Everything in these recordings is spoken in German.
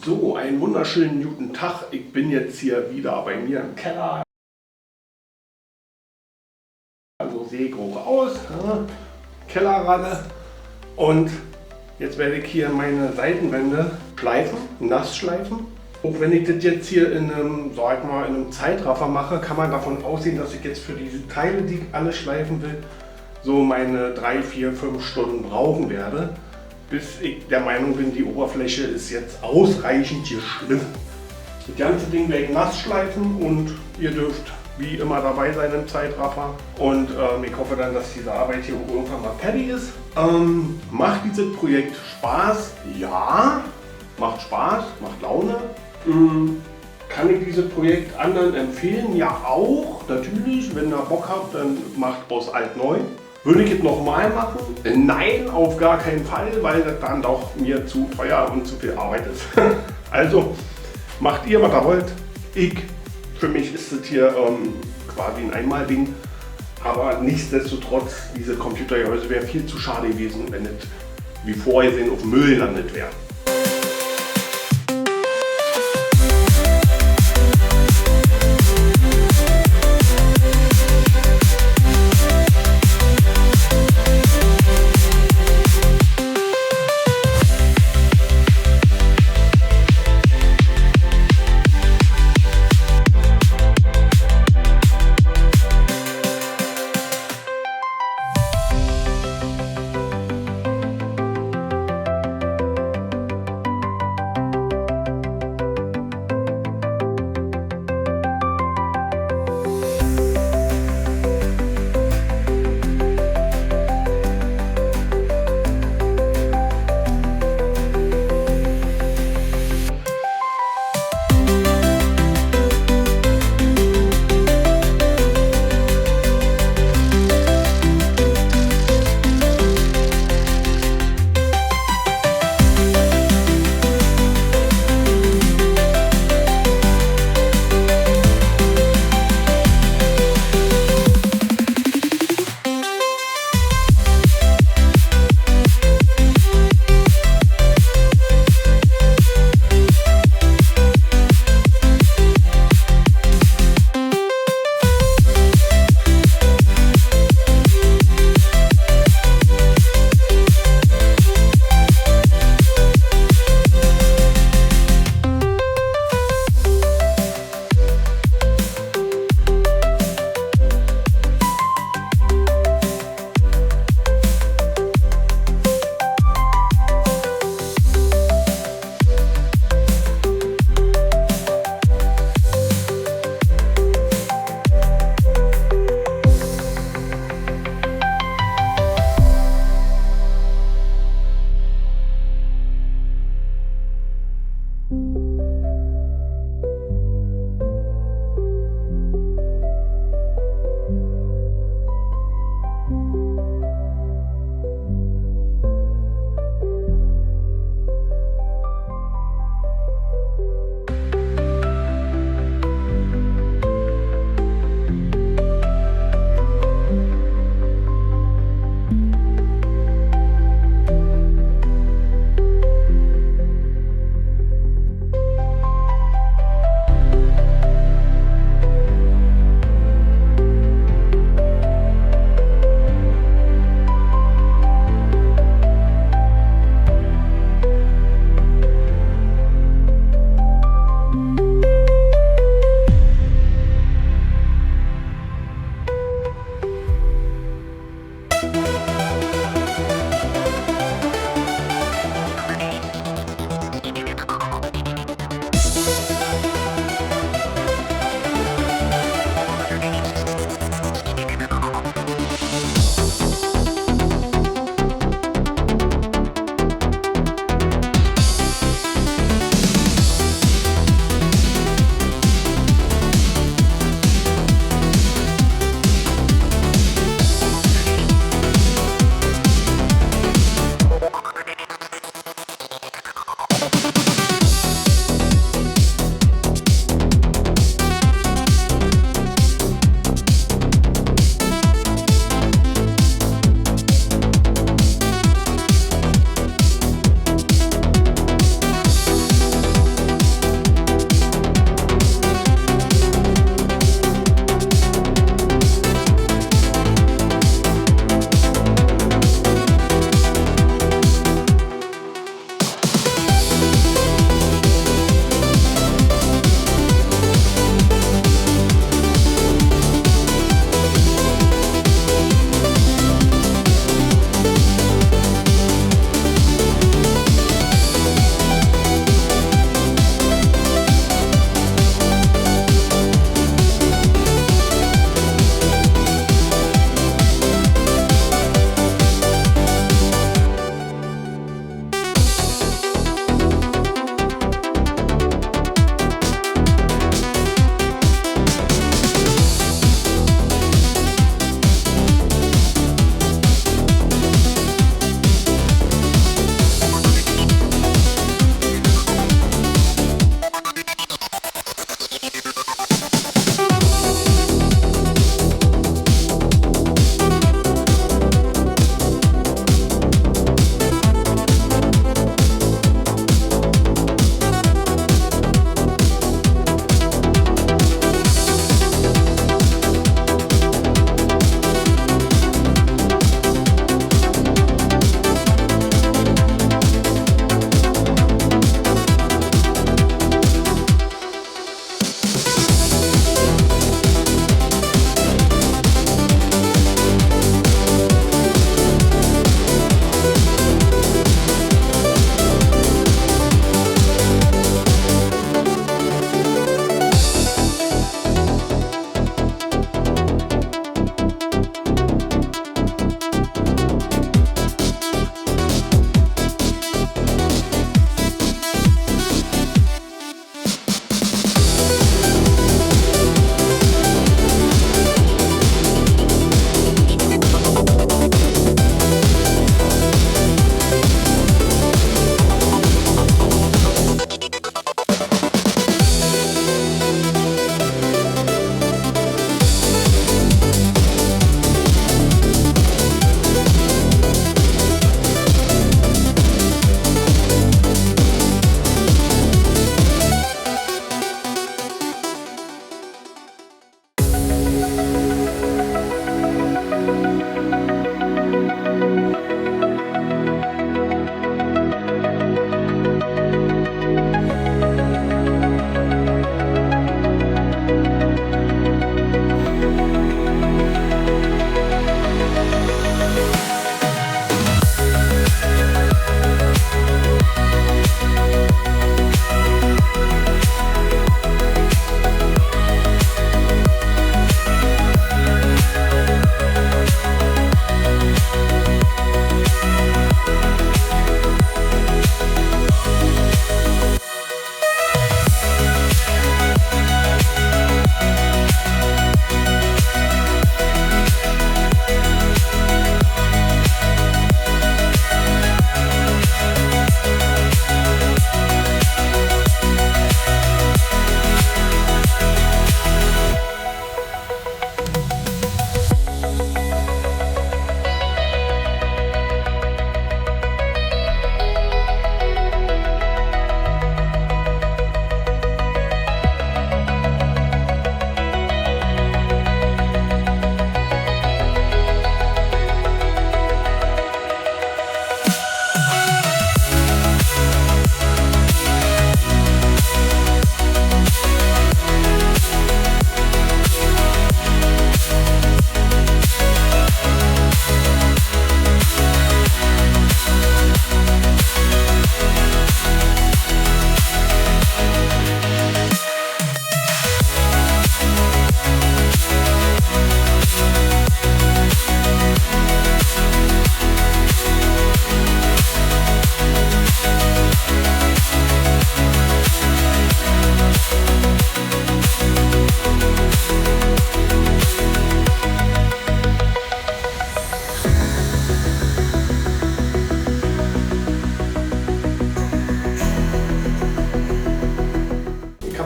So, einen wunderschönen guten Tag. Ich bin jetzt hier wieder bei mir im Keller. Also sehe ich hoch aus, ja, Kellerralle. Und jetzt werde ich hier meine Seitenwände schleifen, nass schleifen. Auch wenn ich das jetzt hier in einem, sag ich mal, in einem Zeitraffer mache, kann man davon ausgehen, dass ich jetzt für diese Teile, die ich alle schleifen will, so meine 3, 4, 5 Stunden brauchen werde, bis ich der Meinung bin, die Oberfläche ist jetzt ausreichend geschliffen. Das ganze Ding werde ich nass schleifen und ihr dürft wie immer dabei sein im Zeitraffer. Und ich hoffe dann, dass diese Arbeit hier irgendwann mal fertig ist. Macht dieses Projekt Spaß? Ja, macht Spaß, macht Laune. Kann ich dieses Projekt anderen empfehlen? Ja auch, natürlich. Wenn ihr Bock habt, dann macht aus alt neu. Würde ich es nochmal machen? Nein, auf gar keinen Fall, weil das dann doch mir zu teuer und zu viel Arbeit ist. Also macht ihr, was ihr wollt. Für mich ist das hier quasi ein Einmalding. Aber nichtsdestotrotz, diese Computergehäuse wäre viel zu schade gewesen, wenn es wie vorgesehen auf Müll landet wäre.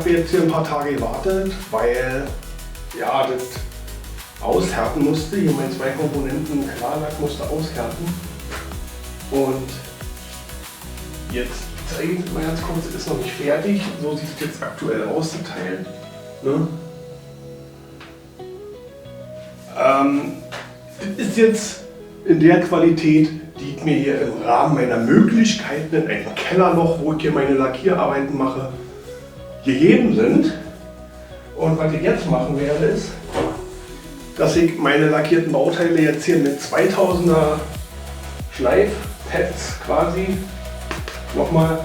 habe jetzt hier ein paar Tage gewartet, weil ja, das aushärten musste. Hier mein 2 Komponenten Klarlack musste aushärten. Und jetzt zeige ich mal ganz kurz, ist noch nicht fertig. So sieht es jetzt aktuell aus, der Teil. Ne? Das ist jetzt in der Qualität, die ich mir hier im Rahmen meiner Möglichkeiten in einem Kellerloch, wo ich hier meine Lackierarbeiten mache, gegeben sind. Und was ich jetzt machen werde, ist, dass ich meine lackierten Bauteile jetzt hier mit 2000er Schleifpads quasi nochmal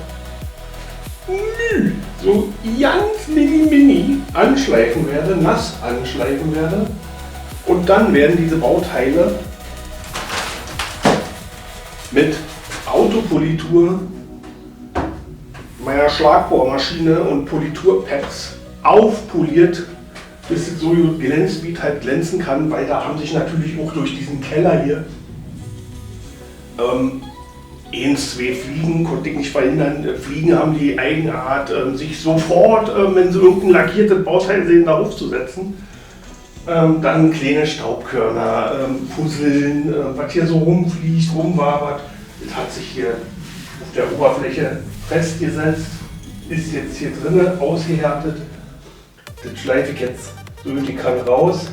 so ganz mini anschleifen werde, nass anschleifen werde. Und dann werden diese Bauteile mit Autopolitur meiner Schlagbohrmaschine und Politurpads aufpoliert, bis es so glänzt, wie es halt glänzen kann, weil da haben sich natürlich auch durch diesen Keller hier 1, 2 Fliegen, konnte ich nicht verhindern. Fliegen haben die Eigenart, sich sofort, wenn sie irgendein lackiertes Bauteil sehen, darauf zu setzen. Dann kleine Staubkörner, Fusseln, was hier so rumfliegt, rumwabert. Das hat sich hier auf der Oberfläche festgesetzt, ist jetzt hier drinnen ausgehärtet. Das schleife ich jetzt so gut ich kann raus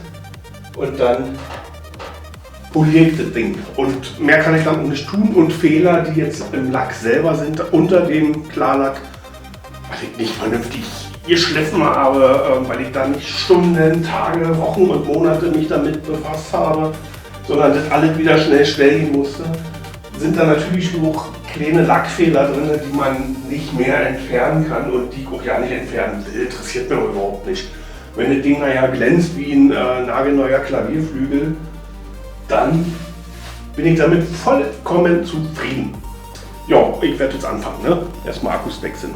und dann poliere ich das Ding. Und mehr kann ich dann auch nicht tun. Und Fehler, die jetzt im Lack selber sind, unter dem Klarlack, weil ich nicht vernünftig geschliffen habe, weil ich da nicht Stunden, Tage, Wochen und Monate mich damit befasst habe, sondern das alles wieder schnell stellen musste, sind da natürlich auch kleine Lackfehler drin, die man nicht mehr entfernen kann und die ich auch ja nicht entfernen will. Interessiert mir überhaupt nicht. Wenn das Ding nachher glänzt wie ein nagelneuer Klavierflügel, dann bin ich damit vollkommen zufrieden. Ja, ich werde jetzt anfangen. Ne? Erstmal Akkus wechseln.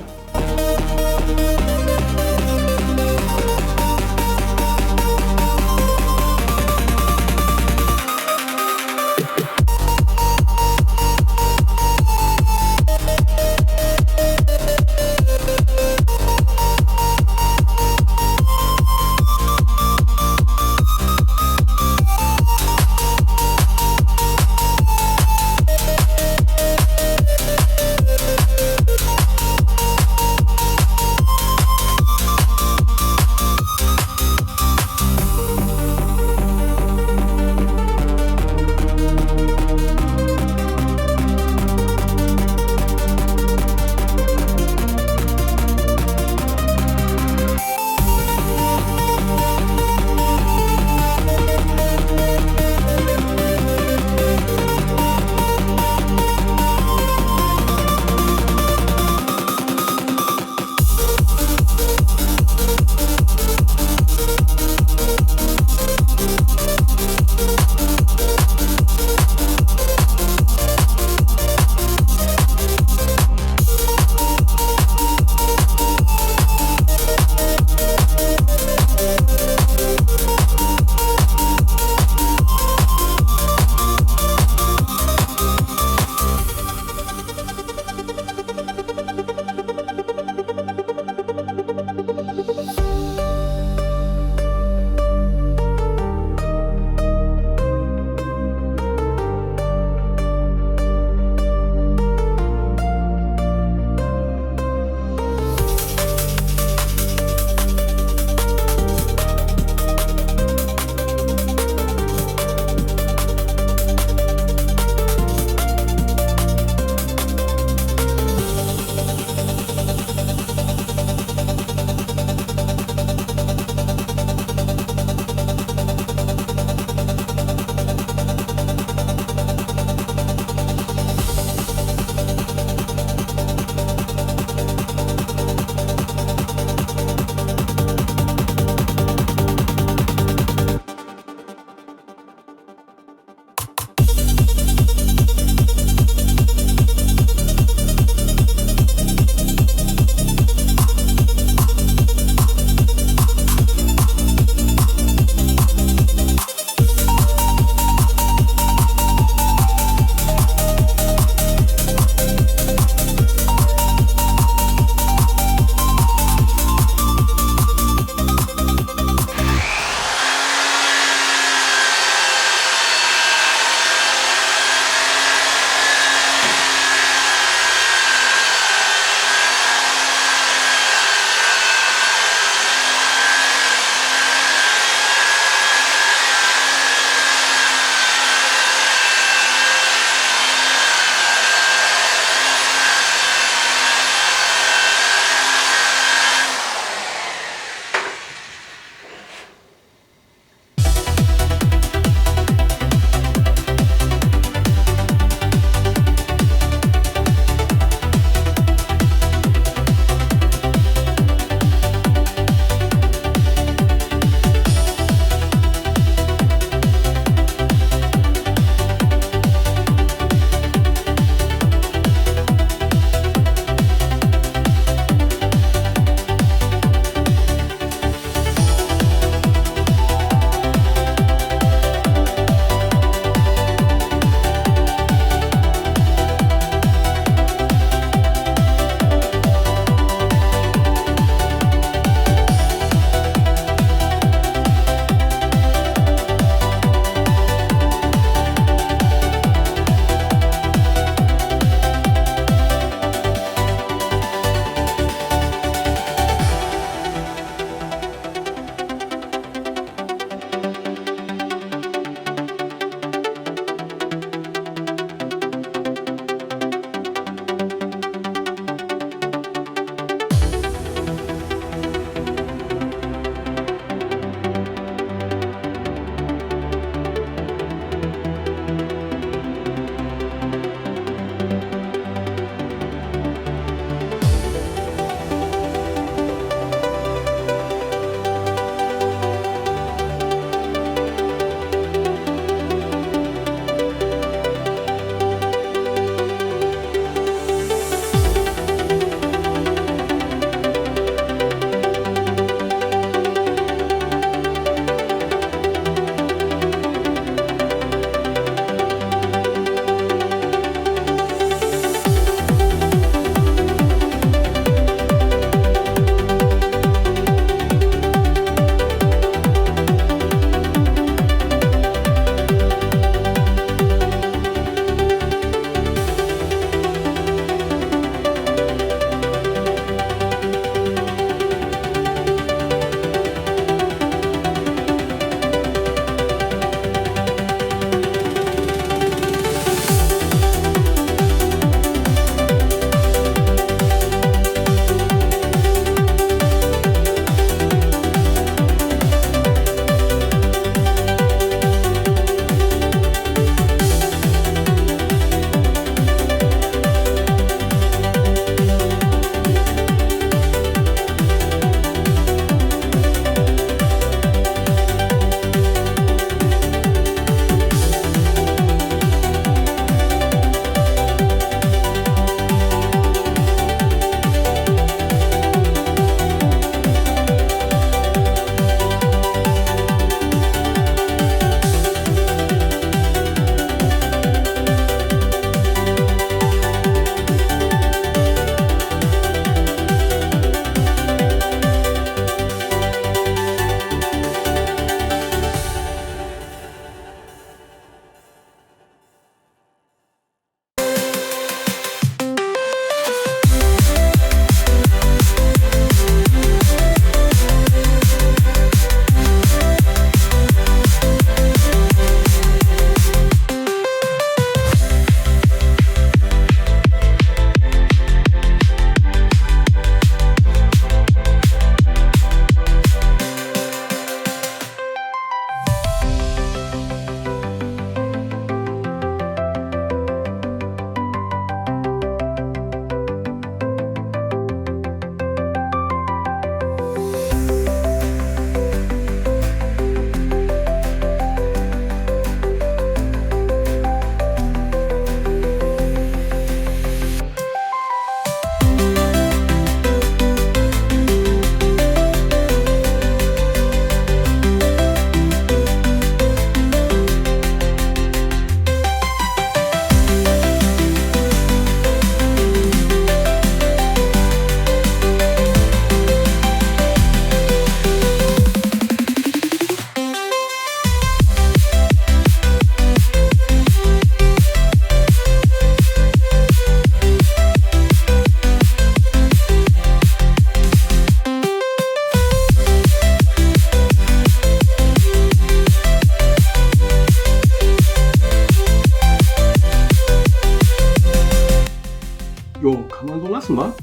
lassen wir.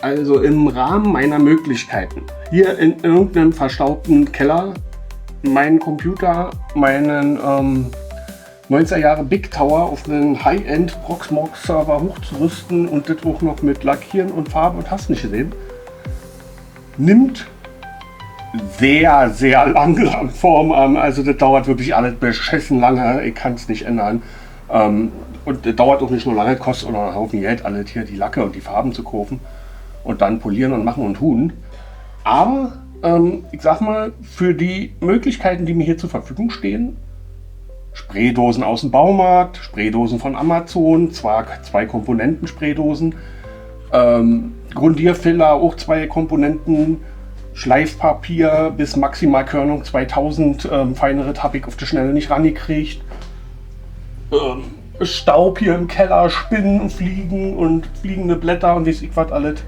Also im Rahmen meiner Möglichkeiten, hier in irgendeinem verstaubten Keller, meinen Computer, meinen 90er Jahre Bigtower auf einen High-End Proxmox-Server hochzurüsten und das auch noch mit Lackieren und Farbe und hast nicht gesehen, nimmt sehr, sehr lange Form an. Also das dauert wirklich alles beschissen lange, ich kann es nicht ändern. Und das dauert auch nicht nur lange, kostet auch noch einen Haufen Geld, alles hier die Lacke und die Farben zu kaufen und dann polieren und machen und tun. Aber ich sag mal, für die Möglichkeiten, die mir hier zur Verfügung stehen, Spraydosen aus dem Baumarkt, Spraydosen von Amazon, zwar 2 Komponenten Spraydosen, Grundierfiller auch 2 Komponenten, Schleifpapier bis maximal Körnung 2000, feinere habe ich auf die Schnelle nicht rangekriegt. Staub hier im Keller, Spinnen und Fliegen und fliegende Blätter und weiß ich was alles.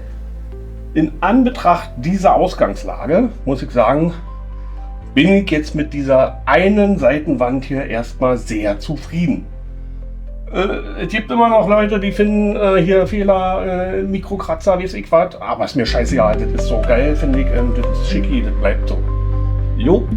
In Anbetracht dieser Ausgangslage, muss ich sagen, bin ich jetzt mit dieser einen Seitenwand hier erstmal sehr zufrieden. Es gibt immer noch Leute, die finden hier Fehler, Mikrokratzer, weiß ich was, aber ist mir scheißegal, das ist so geil, finde ich, das ist schicki, das bleibt so. Jo.